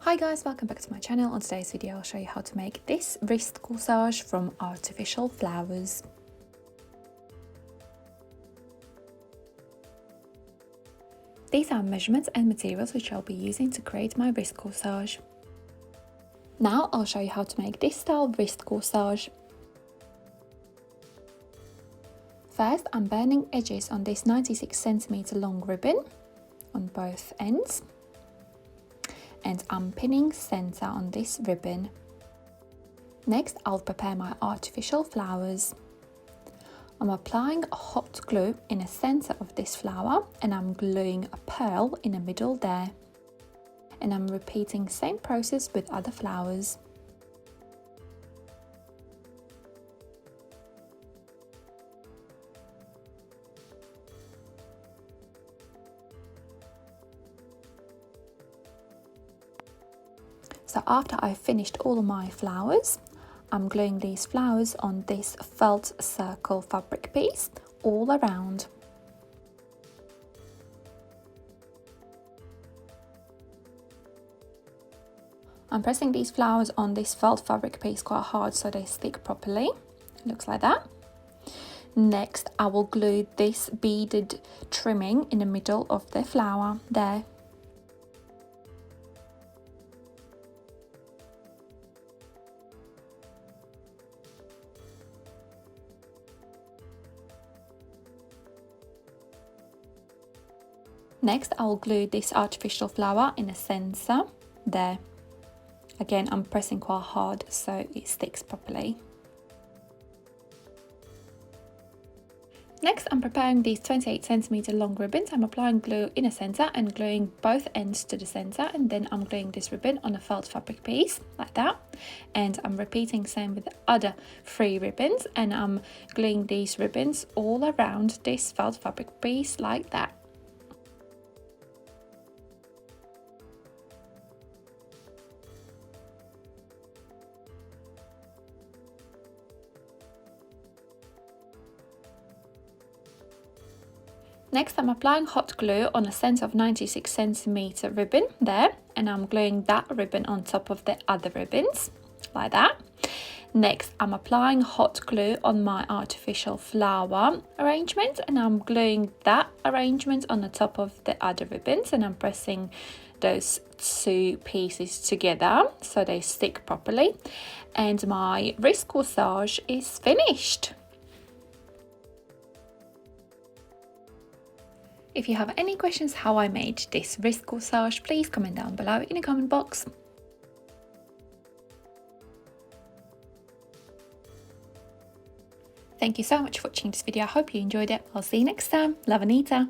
Hi guys, welcome back to my channel. On today's video I'll show you how to make this wrist corsage from artificial flowers. These are measurements and materials which I'll be using to create my wrist corsage. Now I'll show you how to make this style wrist corsage. First, I'm burning edges on this 96cm long ribbon on both ends. And I'm pinning center on this ribbon. Next, I'll prepare my artificial flowers. I'm applying hot glue in the center of this flower and I'm gluing a pearl in the middle there. And I'm repeating same process with other flowers. So after I've finished all my flowers, I'm gluing these flowers on this felt circle fabric piece all around. I'm pressing these flowers on this felt fabric piece quite hard so they stick properly. It looks like that. Next, I will glue this beaded trimming in the middle of the flower there. Next, I'll glue this artificial flower in the center there. Again, I'm pressing quite hard so it sticks properly. Next, I'm preparing these 28cm long ribbons. I'm applying glue in the center and gluing both ends to the center, and then I'm gluing this ribbon on a felt fabric piece like that. And I'm repeating same with the other 3 ribbons, and I'm gluing these ribbons all around this felt fabric piece like that. Next, I'm applying hot glue on the center of 96cm ribbon there, and I'm gluing that ribbon on top of the other ribbons, like that. Next, I'm applying hot glue on my artificial flower arrangement, and I'm gluing that arrangement on the top of the other ribbons, and I'm pressing those 2 pieces together so they stick properly. And my wrist corsage is finished. If you have any questions how I made this wrist corsage, please comment down below in the comment box. Thank you so much for watching this video. I hope you enjoyed it. I'll see you next time. Love, Anita.